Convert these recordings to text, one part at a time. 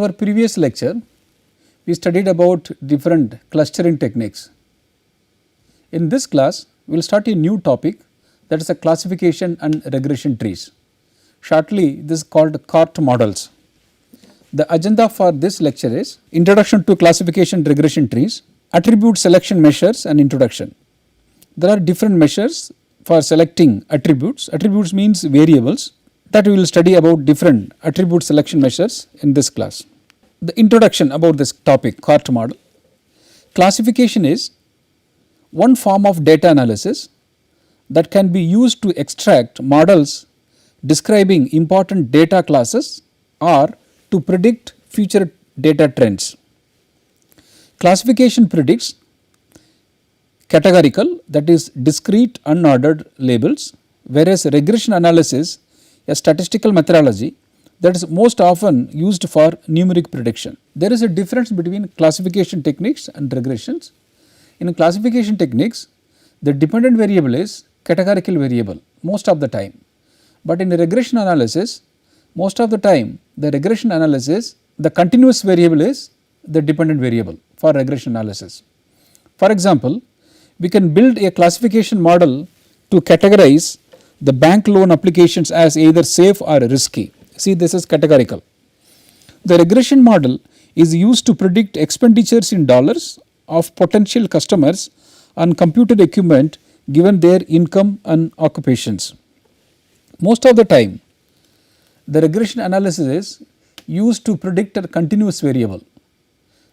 our previous lecture, we studied about different clustering techniques. In this class, we will start a new topic, that is a classification and regression trees. Shortly, this is called CART models. The agenda for this lecture is Introduction to Classification Regression Trees, Attribute Selection Measures and Introduction. There are different measures for selecting attributes. Attributes means variables, that we will study about different attribute selection measures in this class. The introduction about this topic, CART model. Classification is one form of data analysis that can be used to extract models describing important data classes or to predict future data trends. Classification predicts categorical, that is discrete unordered labels, whereas regression analysis, a statistical methodology that is most often used for numeric prediction. There is a difference between classification techniques and regressions. In classification techniques, the dependent variable is categorical variable most of the time, but in regression analysis, most of the time the regression analysis, the continuous variable is the dependent variable for regression analysis. For example, we can build a classification model to categorize the bank loan applications as either safe or risky. See, this is categorical. The regression model is used to predict expenditures in dollars of potential customers on computer equipment given their income and occupations. Most of the time, the regression analysis is used to predict a continuous variable,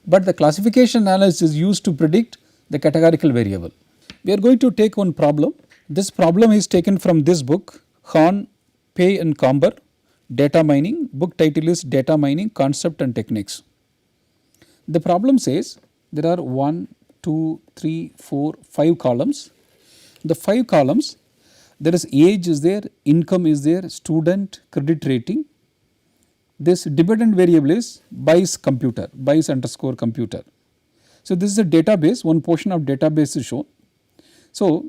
but the classification analysis is used to predict the categorical variable. We are going to take one problem. This problem is taken from this book, Hahn, Pei and Comber, Data Mining. Book title is Data Mining Concept and Techniques. The problem says there are 1, 2, 3, 4, 5 columns. The 5 columns, there is age is there, income is there, student, credit rating. This dependent variable is BICE computer, BICE underscore computer. So, this is a database, one portion of database is shown. So,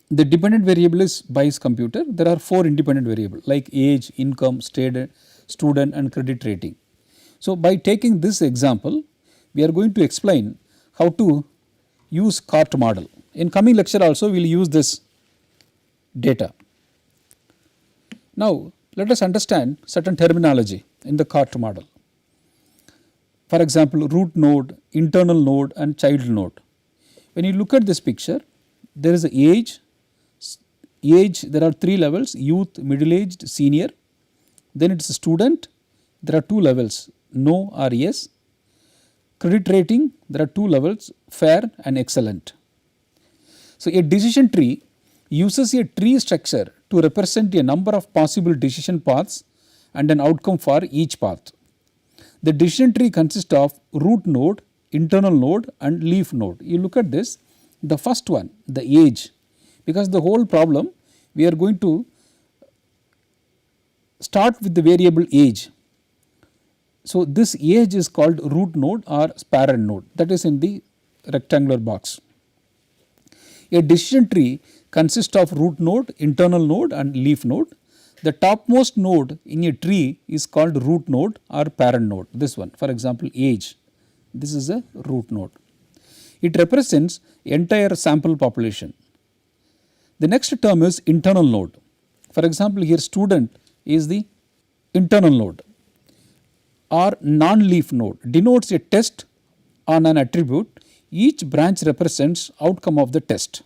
the dependent variable is BICE computer. There are 4 independent variables like age, income, student and credit rating. So, by taking this example, we are going to explain how to use CART model. In coming lecture also we will use this data. Now, let us understand certain terminology in the CART model. For example, root node, internal node and child node. When you look at this picture, there is age, there are 3 levels, youth, middle aged, senior. Then it is student, there are 2 levels, no or yes. Credit rating, there are 2 levels, fair and excellent. So, a decision tree uses a tree structure to represent a number of possible decision paths and an outcome for each path. The decision tree consists of root node, internal node and leaf node. You look at this, the first one, the age, because the whole problem we are going to start with the variable age. So, this age is called root node or parent node, that is in the rectangular box. A decision tree consists of root node, internal node and leaf node. The topmost node in a tree is called root node or parent node, this one, for example age, this is a root node. It represents entire sample population. The next term is internal node. For example, here student is the internal node, or non-leaf node denotes a test on an attribute. Each branch represents outcome of the test.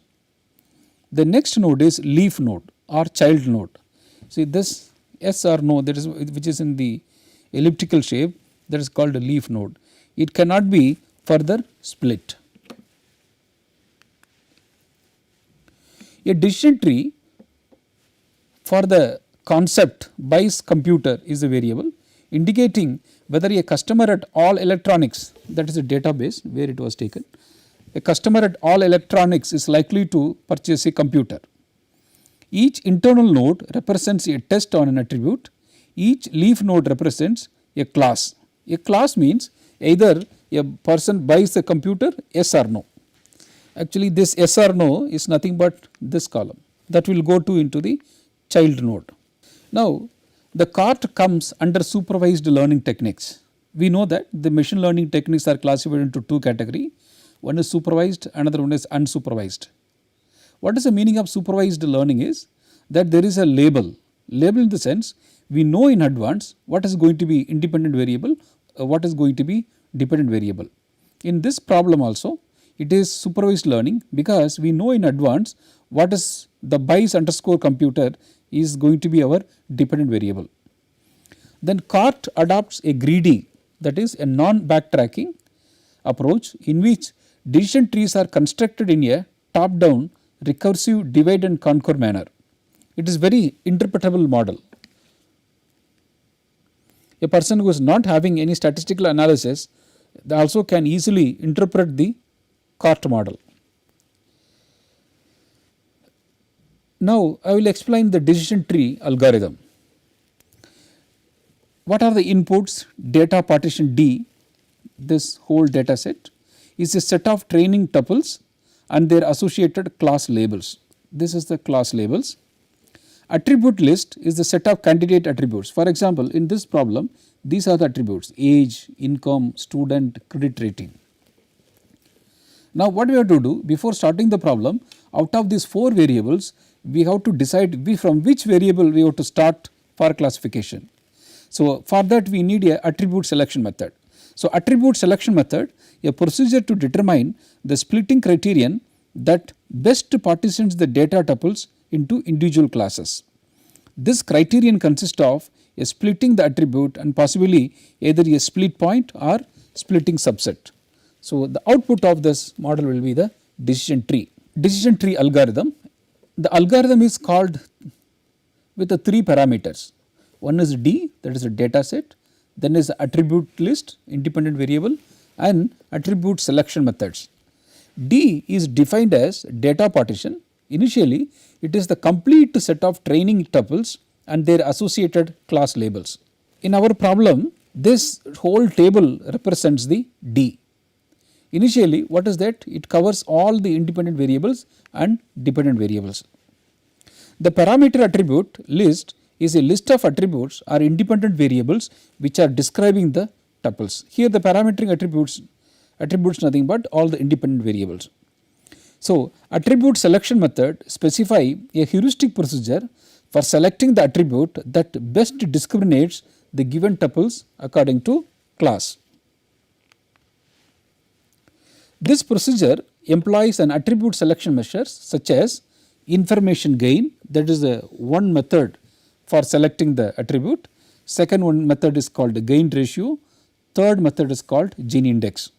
The next node is leaf node or child node. See this yes or no, that is which is in the elliptical shape, that is called a leaf node. It cannot be further split. A decision tree for the concept BICE computer is a variable indicating whether a customer at all electronics, that is a database where it was taken, a customer at all electronics is likely to purchase a computer. Each internal node represents a test on an attribute. Each leaf node represents a class. A class means either a person buys a computer, yes or no. Actually this yes or no is nothing but this column that will go to into the child node. Now The CART comes under supervised learning techniques. We know that the machine learning techniques are classified into two categories. One is supervised, another one is unsupervised. What is the meaning of supervised learning is that there is a label. Label in the sense we know in advance what is going to be independent variable, what is going to be dependent variable. In this problem also it is supervised learning because we know in advance what is the Bayes underscore computer is going to be our dependent variable. Then CART adopts a greedy, that is a non-backtracking approach in which decision trees are constructed in a top-down recursive divide and conquer manner. It is very interpretable model. A person who is not having any statistical analysis also can easily interpret the CART model. Now I will explain the decision tree algorithm. What are the inputs? Data partition D, this whole data set is a set of training tuples and their associated class labels. This is the class labels. Attribute list is the set of candidate attributes. For example, in this problem, these are the attributes: age, income, student, credit rating. Now what we have to do before starting the problem, out of these 4 variables, we have to decide from which variable we have to start for classification. So for that we need a attribute selection method. So attribute selection method, a procedure to determine the splitting criterion that best partitions the data tuples into individual classes. This criterion consists of a splitting the attribute and possibly either a split point or splitting subset. So the output of this model will be the decision tree. Decision tree algorithm. The algorithm is called with the 3 parameters. One is D, that is a data set, then is attribute list, independent variable, and attribute selection methods. D is defined as data partition. Initially it is the complete set of training tuples and their associated class labels. In our problem, this whole table represents the D. Initially what is that? It covers all the independent variables and dependent variables. The parameter attribute list is a list of attributes or independent variables which are describing the tuples. Here the parametric attributes nothing but all the independent variables. So attribute selection method specify a heuristic procedure for selecting the attribute that best discriminates the given tuples according to class. This procedure employs an attribute selection measures such as information gain, that is the one method for selecting the attribute. Second one method is called gain ratio. Third method is called Gini index.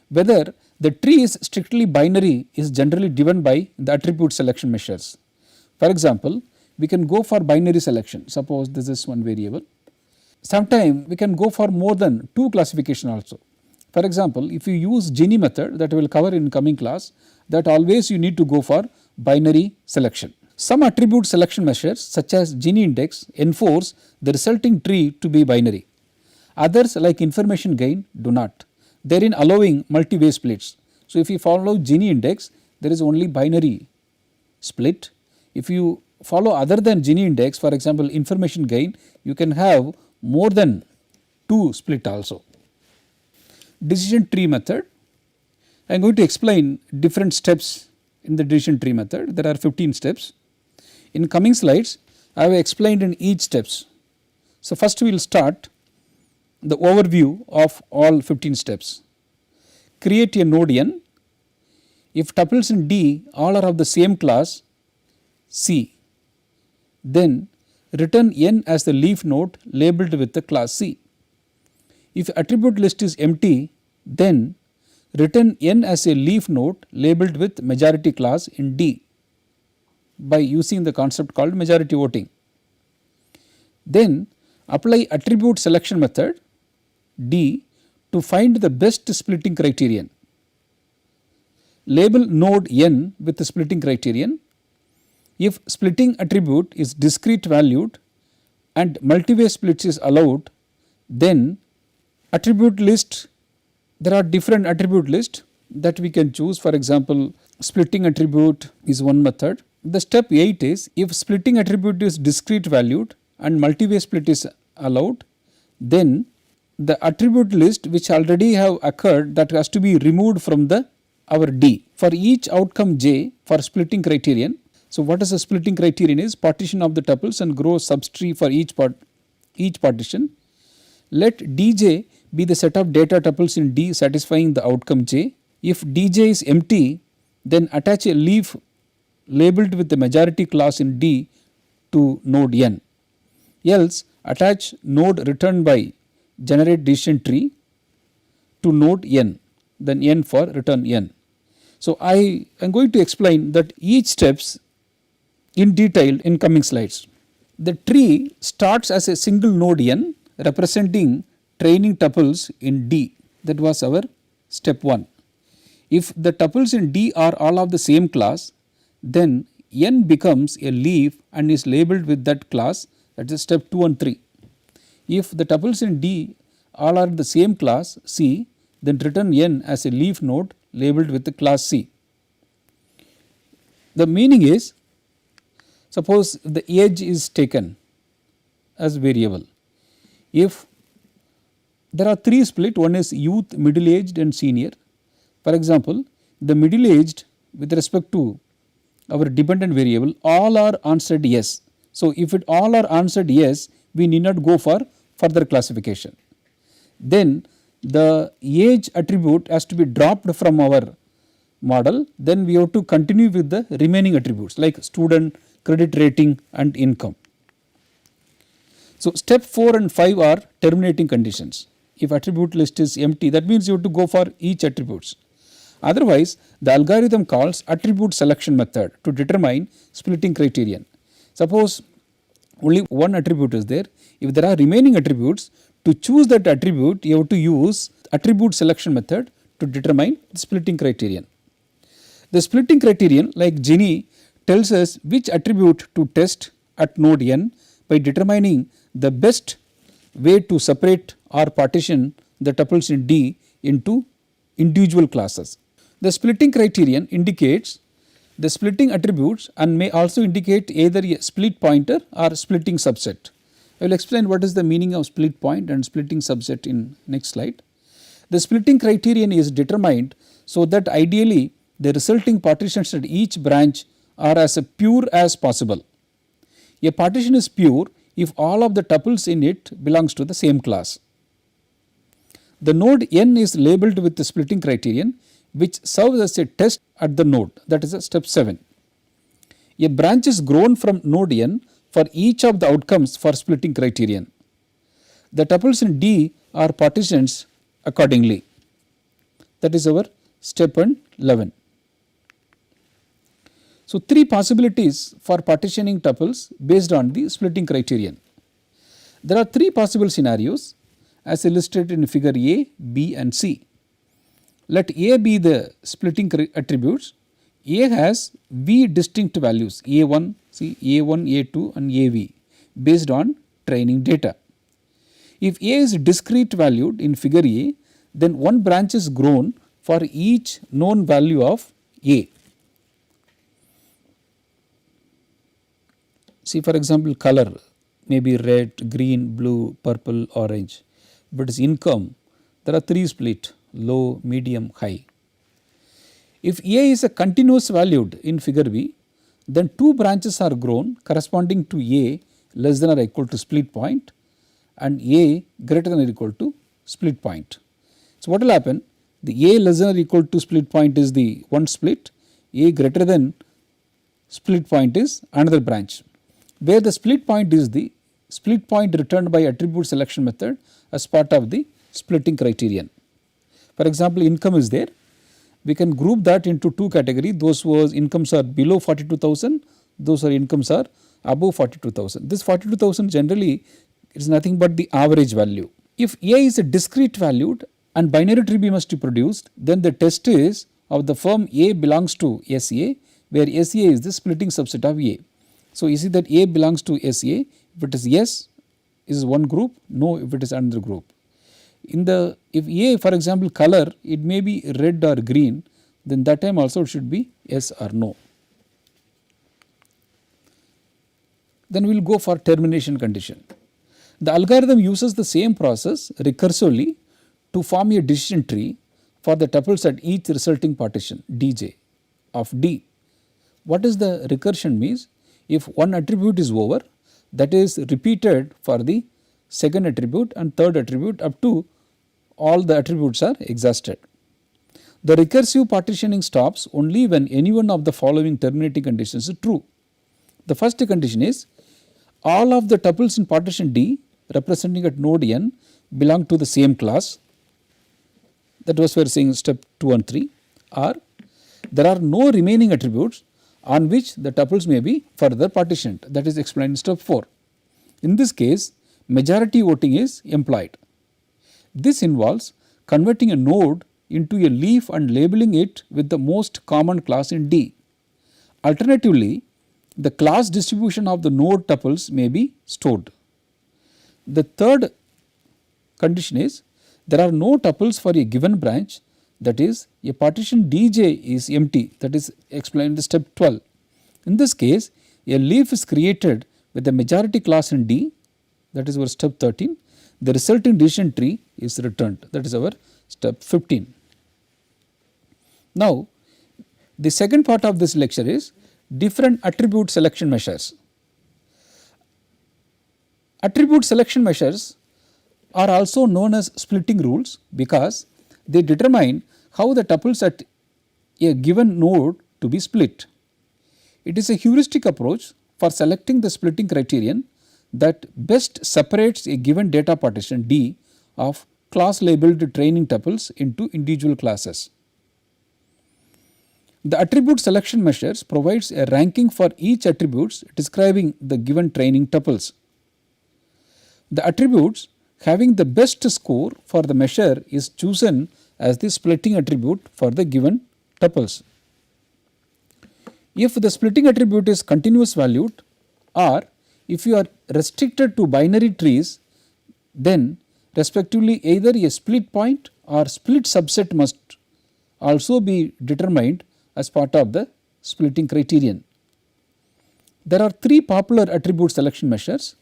Whether the tree is strictly binary is generally given by the attribute selection measures. For example, we can go for binary selection. Suppose this is one variable. Sometimes we can go for more than 2 classification also. For example, if you use Gini method that we will cover in coming class, that always you need to go for binary selection. Some attribute selection measures such as Gini index enforce the resulting tree to be binary. Others like information gain do not, therein allowing multi-way splits. So if you follow Gini index, there is only binary split. If you follow other than Gini index, for example information gain, you can have more than 2 split also. Decision tree method. I am going to explain different steps in the decision tree method. There are 15 steps. In coming slides, I have explained in each steps. So first we will start the overview of all 15 steps. Create a node n. If tuples in D all are of the same class C, then return n as the leaf node labeled with the class C. If attribute list is empty, then return n as a leaf node labeled with majority class in D by using the concept called majority voting. Then apply attribute selection method D to find the best splitting criterion. Label node n with the splitting criterion. If splitting attribute is discrete valued and multi-way splits is allowed, then attribute list, there are different attribute list that we can choose. For example, splitting attribute is one method. The step 8 is if splitting attribute is discrete valued and multi-way split is allowed, then the attribute list which already have occurred, that has to be removed from the our D. For each outcome j for splitting criterion, so what is the splitting criterion is partition of the tuples and grow subtree for each partition. Let Dj be the set of data tuples in D satisfying the outcome j. If Dj is empty, then attach a leaf labeled with the majority clause in D to node n. Else attach node returned by generate decision tree to node n, then n for return n. So I am going to explain that each steps in detail in coming slides. The tree starts as a single node n representing training tuples in D. That was our step 1. If the tuples in D are all of the same class, then n becomes a leaf and is labeled with that class, that is step 2 and 3. If the tuples in D all are the same class C, then return n as a leaf node labeled with the class C. The meaning is, suppose the age is taken as variable. If there are 3 split, one is youth, middle aged and senior. For example, the middle aged with respect to our dependent variable, all are answered yes. So if it all are answered yes, we need not go for further classification. Then the age attribute has to be dropped from our model, then we have to continue with the remaining attributes like student, credit rating and income. So step 4 and 5 are terminating conditions. If attribute list is empty, that means you have to go for each attributes. Otherwise, the algorithm calls attribute selection method to determine splitting criterion. Suppose only one attribute is there. If there are remaining attributes, to choose that attribute, you have to use attribute selection method to determine the splitting criterion. The splitting criterion, like Gini, tells us which attribute to test at node n by determining the best way to separate or partition the tuples in D into individual classes. The splitting criterion indicates the splitting attributes and may also indicate either a split pointer or splitting subset. I will explain what is the meaning of split point and splitting subset in next slide. The splitting criterion is determined so that ideally the resulting partitions at each branch are as pure as possible. A partition is pure if all of the tuples in it belongs to the same class. The node n is labeled with the splitting criterion, which serves as a test at the node, that is step 7. A branch is grown from node n for each of the outcomes for splitting criterion. The tuples in D are partitions accordingly. That is our step 11. So 3 possibilities for partitioning tuples based on the splitting criterion. There are 3 possible scenarios as illustrated in figure A, B and C. Let A be the splitting attributes. A has V distinct values A1, see A1, A2 and AV based on training data. If A is discrete valued in figure A, then one branch is grown for each known value of A. See, for example, color may be red, green, blue, purple, orange. But its income, there are 3 split, low, medium, high. If A is a continuous valued in figure B, then 2 branches are grown corresponding to A less than or equal to split point and A greater than or equal to split point. So what will happen? The A less than or equal to split point is the one split, A greater than split point is another branch, where the split point is the split point returned by attribute selection method as part of the splitting criterion. For example, income is there. We can group that into 2 categories, those whose incomes are below 42,000, those whose incomes are above 42,000. This 42,000 generally is nothing but the average value. If A is a discrete valued and binary tree B must be produced, then the test is of the firm A belongs to SA, where SA is the splitting subset of A. So you see that A belongs to SA. If it is yes, is one group, no if it is another group. If A, for example, color, it may be red or green, then that time also it should be yes or no. Then we will go for termination condition. The algorithm uses the same process recursively to form a decision tree for the tuples at each resulting partition dj of D. What is the recursion means? If one attribute is over, that is repeated for the second attribute and third attribute up to all the attributes are exhausted. The recursive partitioning stops only when any one of the following terminating conditions is true. The first condition is all of the tuples in partition D representing at node n belong to the same class. That was we are saying step 2 and 3, or there are no remaining attributes on which the tuples may be further partitioned, that is explained in step 4. In this case, majority voting is employed. This involves converting a node into a leaf and labeling it with the most common class in D. Alternatively, the class distribution of the node tuples may be stored. The third condition is there are no tuples for a given branch, that is a partition Dj is empty, that is explained in step 12. In this case, a leaf is created with the majority class in D, that is our step 13. The resulting decision tree is returned, that is our step 15. Now, the second part of this lecture is different attribute selection measures. Attribute selection measures are also known as splitting rules because they determine how the tuples at a given node to be split. It is a heuristic approach for selecting the splitting criterion that best separates a given data partition D of class labeled training tuples into individual classes. The attribute selection measures provides a ranking for each attributes describing the given training tuples. The attributes having the best score for the measure is chosen as the splitting attribute for the given tuples. If the splitting attribute is continuous valued, or if you are restricted to binary trees, then respectively either a split point or split subset must also be determined as part of the splitting criterion. There are three popular attribute selection measures.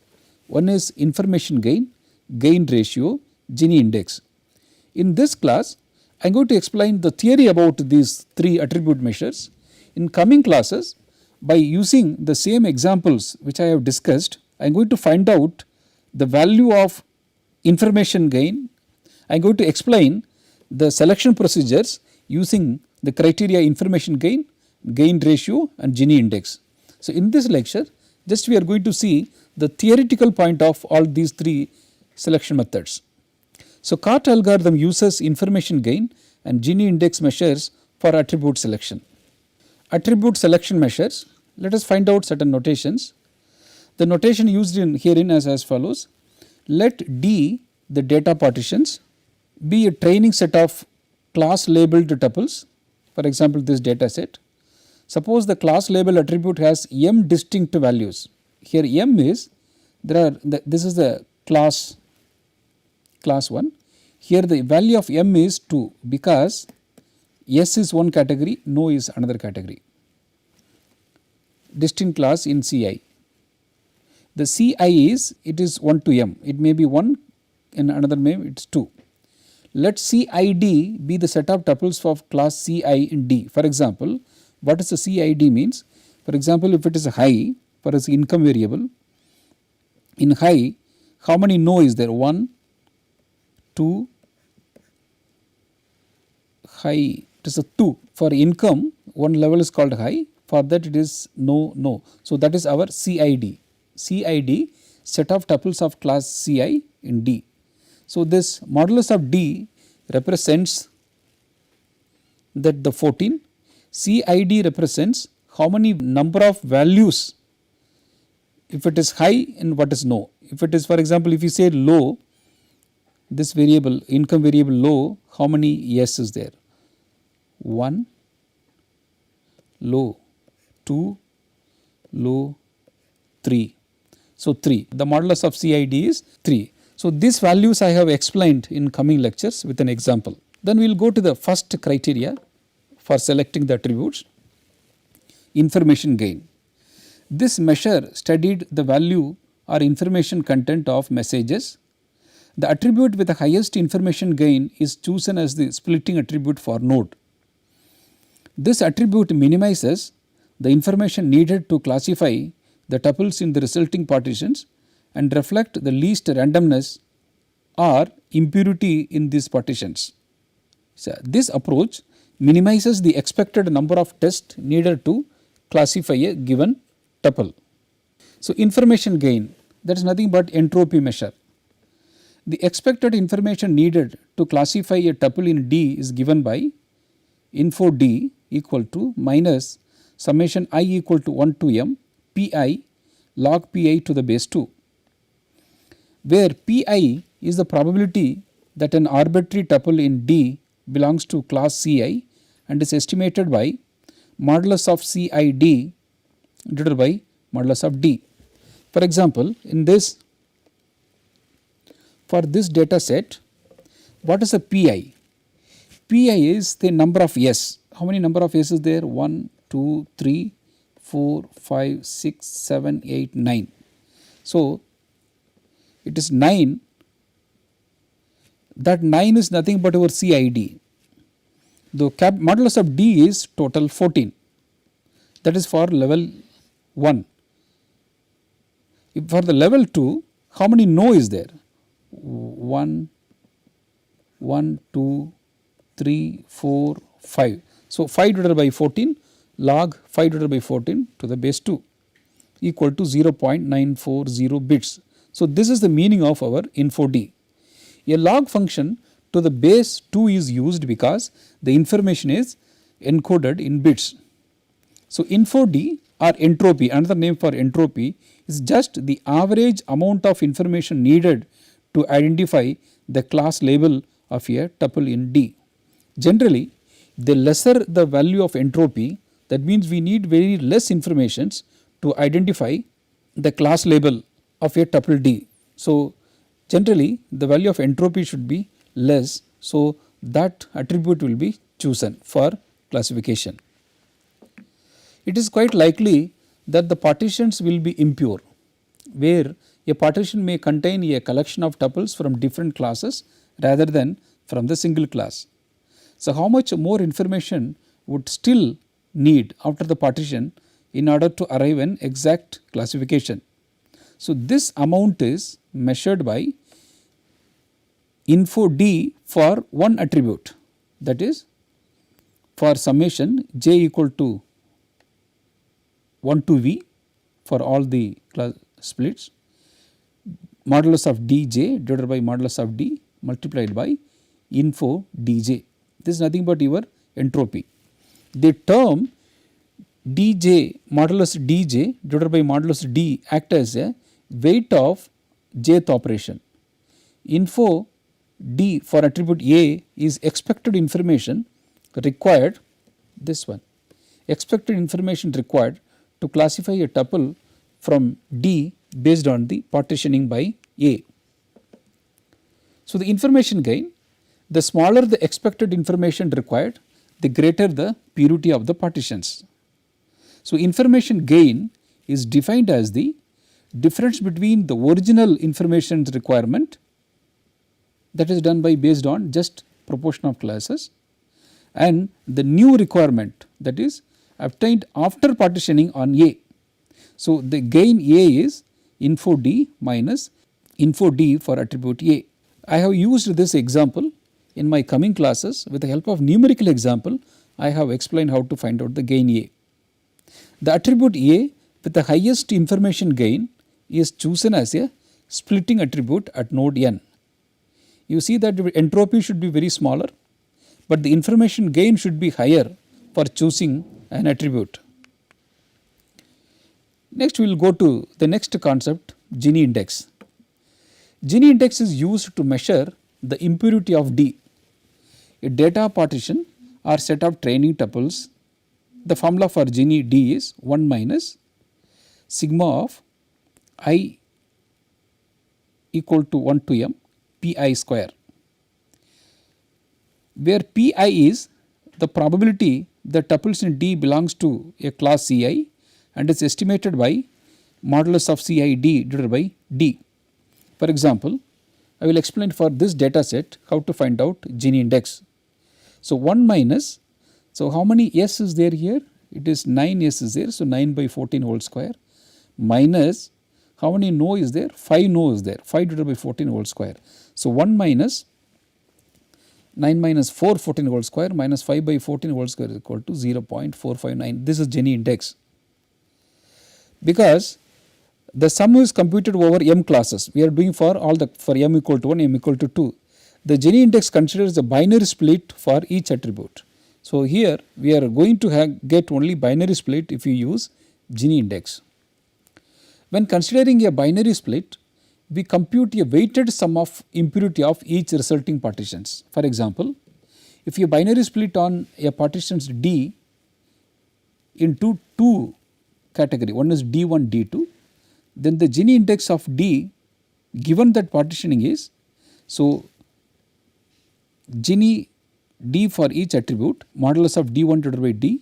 One is information gain, gain ratio, Gini index. In this class, I am going to explain the theory about these three attribute measures. In coming classes, by using the same examples which I have discussed, I am going to find out the value of information gain. I am going to explain the selection procedures using the criteria information gain, gain ratio and Gini index. So, in this lecture, just we are going to see the theoretical point of all these three selection methods. So, CART algorithm uses information gain and Gini index measures for attribute selection. Attribute selection measures, let us find out certain notations. The notation used in herein is as follows. Let D, the data partitions, be a training set of class labeled tuples, for example this data set. Suppose the class label attribute has m distinct values. Here m is, this is the class 1. Here the value of m is 2 because S is one category, no is another category. Distinct class in Ci. The Ci is, it is 1 to m, it may be 1, in another name it is 2. Let Cid be the set of tuples of class Ci in D. For example, what is the Cid means? For example, if it is high, for its income variable, in high, how many no is there? 1, 2, high, it is a 2. For income, one level is called high, for that it is no. So, that is our Cid. Cid, set of tuples of class Ci in D. So, this modulus of D represents that the 14, Cid represents how many number of values, if it is high and what is no. If it is, for example, if you say low, this variable, income variable low, how many yes is there? 1, low, 2, low, 3. So, 3, the modulus of Cid is 3. So, these values I have explained in coming lectures with an example. Then we will go to the first criteria for selecting the attributes, information gain. This measure studied the value or information content of messages. The attribute with the highest information gain is chosen as the splitting attribute for node. This attribute minimizes the information needed to classify the tuples in the resulting partitions and reflect the least randomness or impurity in these partitions. So, this approach minimizes the expected number of tests needed to classify a given tuple. So, information gain, that is nothing but entropy measure. The expected information needed to classify a tuple in D is given by info D equal to minus summation I equal to 1 to m pi log pi to the base 2, where pi is the probability that an arbitrary tuple in D belongs to class Ci and is estimated by modulus of Cid divided by modulus of D. For example, in this, for this data set, what is a pi? Pi is the number of S. How many number of S is there? 1, 2, 3, 4, 5, 6, 7, 8, 9. So, it is 9. That 9 is nothing but our CID. The modulus of D is total 14. That is for level 1. If for the level 2, how many no is there? 1, 2, 3, 4, 5. So, 5 divided by 14 log 5 divided by 14 to the base 2 equal to 0.940 bits. So, this is the meaning of our info D. A log function to the base 2 is used because the information is encoded in bits. So, info D or entropy, another name for entropy, is just the average amount of information needed to identify the class label of a tuple in D. Generally, the lesser the value of entropy, that means we need very less informations to identify the class label of a tuple D. So, generally the value of entropy should be less, so that attribute will be chosen for classification. It is quite likely that the partitions will be impure, where a partition may contain a collection of tuples from different classes rather than from the single class. So, how much more information would still need after the partition in order to arrive an exact classification? So, this amount is measured by info D for one attribute, that is for summation j equal to 1 to v for all the splits, modulus of dj divided by modulus of d multiplied by info dj. This is nothing but your entropy. The term dj modulus dj divided by modulus d act as a weight of jth operation. Info d for attribute A is expected information required, this one, expected information required to classify a tuple from D based on the partitioning by A. So, the information gain, the smaller the expected information required, the greater the purity of the partitions. So, information gain is defined as the difference between the original information requirement, that is done by based on just proportion of classes, and the new requirement, that is obtained after partitioning on A. So, the gain A is info D minus info D for attribute A. I have used this example in my coming classes. With the help of numerical example, I have explained how to find out the gain A. The attribute A with the highest information gain is chosen as a splitting attribute at node n. You see that the entropy should be very smaller, but the information gain should be higher for choosing an attribute. Next, we will go to the next concept, Gini index. Gini index is used to measure the impurity of D. A data partition or set of training tuples. The formula for Gini D is 1 minus sigma of I equal to 1 to m pi square, where pi is the probability that tuples in D belongs to a class Ci and is estimated by modulus of CID divided by D. For example, I will explain for this data set how to find out Gini index. So 1 minus, so how many S is there here? It is 9 S is there, so 9 by 14 whole square, minus how many no is there? 5 no is there, 5 divided by 14 whole square. So 1 minus 9 minus 4 14 whole square minus 5 by 14 whole square is equal to 0.459. This is Gini index. Because the sum is computed over m classes, we are doing for all the, for m equal to 1, m equal to 2. The Gini index considers the binary split for each attribute. So here we are going to get only binary split if you use Gini index. When considering a binary split, we compute a weighted sum of impurity of each resulting partitions. For example, if you binary split on a partitions D into two category, one is D1, D2, then the Gini index of D given that partitioning is, so Gini D for each attribute, modulus of D1 divided by D,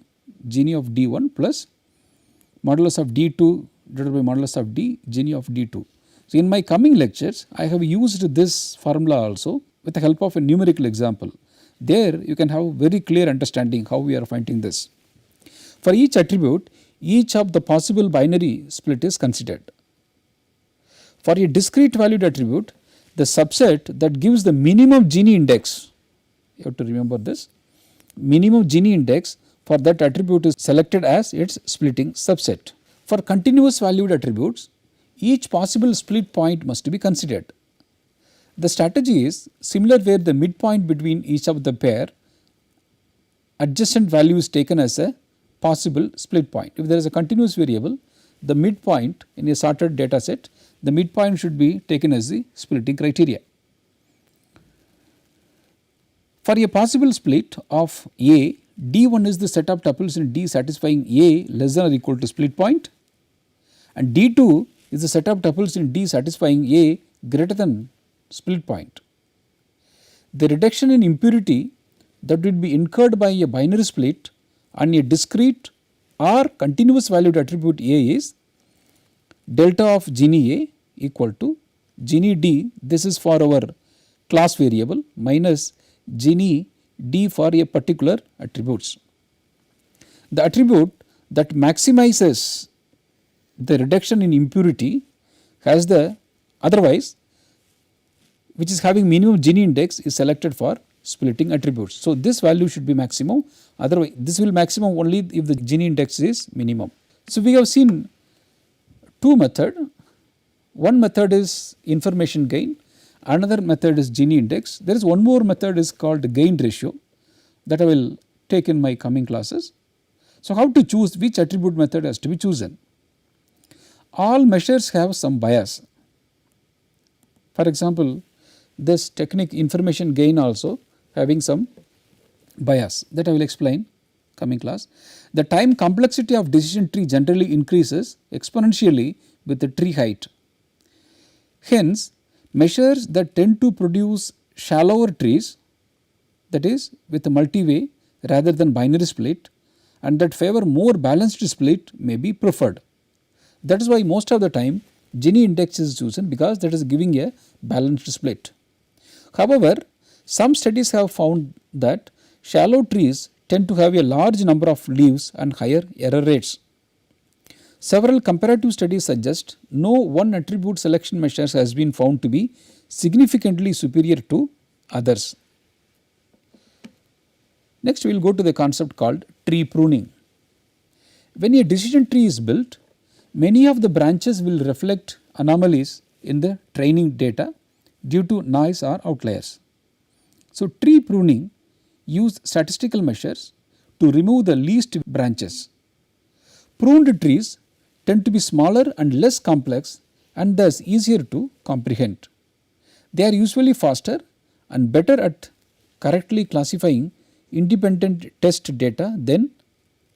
Gini of D1 plus modulus of D2 divided by modulus of D, Gini of D2. So in my coming lectures, I have used this formula also with the help of a numerical example. There you can have very clear understanding how we are finding this. For each attribute, each of the possible binary split is considered. For a discrete valued attribute, the subset that gives the minimum Gini index, you have to remember this, minimum Gini index for that attribute is selected as its splitting subset. For continuous valued attributes, each possible split point must be considered. The strategy is similar where the midpoint between each of the pair adjacent value is taken as a possible split point. If there is a continuous variable, the midpoint in a sorted data set, the midpoint should be taken as the splitting criteria. For a possible split of A, D1 is the set of tuples in D satisfying A less than or equal to split point, and D2 is the set of tuples in D satisfying A greater than split point. The reduction in impurity that would be incurred by a binary split on a discrete or continuous valued attribute A is delta of Gini A equal to Gini D, this is for our class variable, minus Gini D for a particular attributes. The attribute that maximizes the reduction in impurity has the otherwise, which is having minimum Gini index, is selected for splitting attributes. So this value should be maximum, otherwise this will maximum only if the Gini index is minimum. So we have seen two methods. One method is information gain, another method is Gini index. There is one more method is called gain ratio that I will take in my coming classes. So how to choose which attribute method has to be chosen? All measures have some bias. For example, this technique information gain also having some bias that I will explain coming class. The time complexity of decision tree generally increases exponentially with the tree height. Hence, measures that tend to produce shallower trees, that is with a multi-way rather than binary split, and that favor more balanced split may be preferred. That is why most of the time Gini index is chosen, because that is giving a balanced split. However, some studies have found that shallow trees tend to have a large number of leaves and higher error rates. Several comparative studies suggest no one attribute selection measures has been found to be significantly superior to others. Next we will go to the concept called tree pruning. When a decision tree is built, many of the branches will reflect anomalies in the training data due to noise or outliers. So tree pruning uses statistical measures to remove the least branches. Pruned trees tend to be smaller and less complex and thus easier to comprehend. They are usually faster and better at correctly classifying independent test data than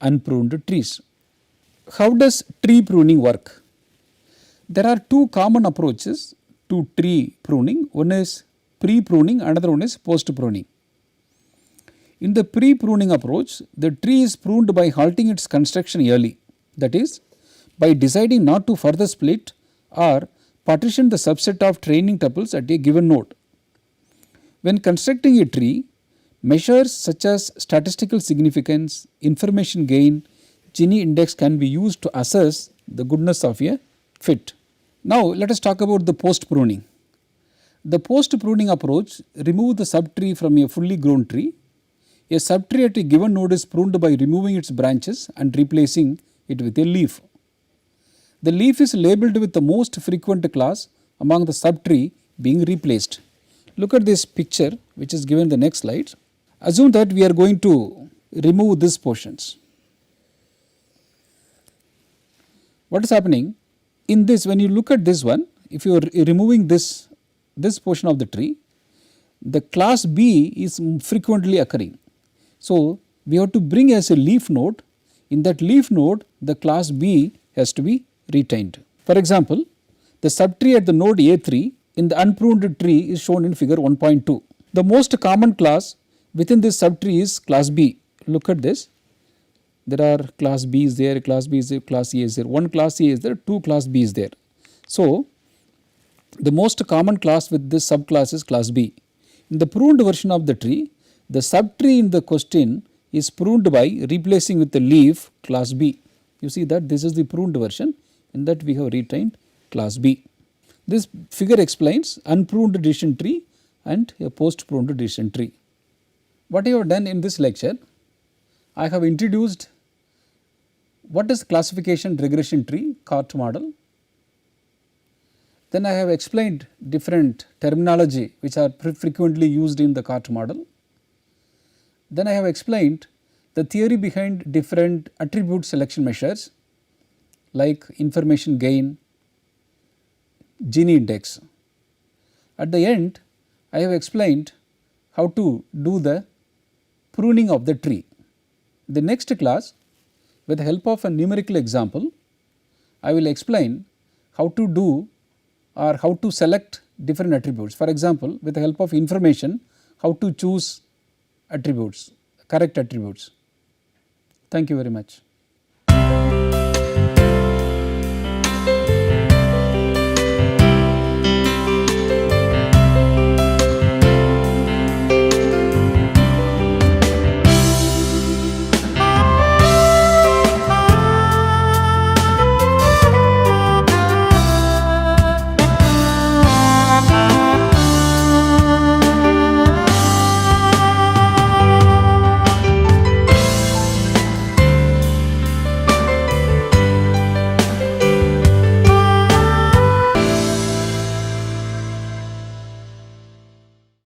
unpruned trees. How does tree pruning work? There are two common approaches to tree pruning. One is pre-pruning, another one is post-pruning. In the pre-pruning approach, the tree is pruned by halting its construction early. That is, by deciding not to further split or partition the subset of training tuples at a given node. When constructing a tree, measures such as statistical significance, information gain, Gini index can be used to assess the goodness of a fit. Now let us talk about the post pruning. The post pruning approach removes the subtree from a fully grown tree. A subtree at a given node is pruned by removing its branches and replacing it with a leaf. The leaf is labeled with the most frequent class among the subtree being replaced. Look at this picture which is given in the next slide. Assume that we are going to remove these portions. What is happening? In this, when you look at this one, if you are removing this portion of the tree, the class B is frequently occurring. So we have to bring as a leaf node. In that leaf node, the class B has to be retained. For example, the subtree at the node A3 in the unpruned tree is shown in figure 1.2. The most common class within this subtree is class B. Look at this. There are class B is there, class B is there, class A is there, one class A is there, two class B is there. So the most common class with this subclass is class B. In the pruned version of the tree, the subtree in the question is pruned by replacing with the leaf class B. You see that this is the pruned version, in that we have retained class B. This figure explains unpruned decision tree and a post pruned decision tree. What I have done in this lecture, I have introduced what is classification regression tree CART model. Then I have explained different terminology which are frequently used in the CART model. Then I have explained the theory behind different attribute selection measures like information gain, Gini index. At the end, I have explained how to do the pruning of the tree. In the next class, with the help of a numerical example, I will explain how to do or how to select different attributes. For example, with the help of information, how to choose attributes, correct attributes. Thank you very much.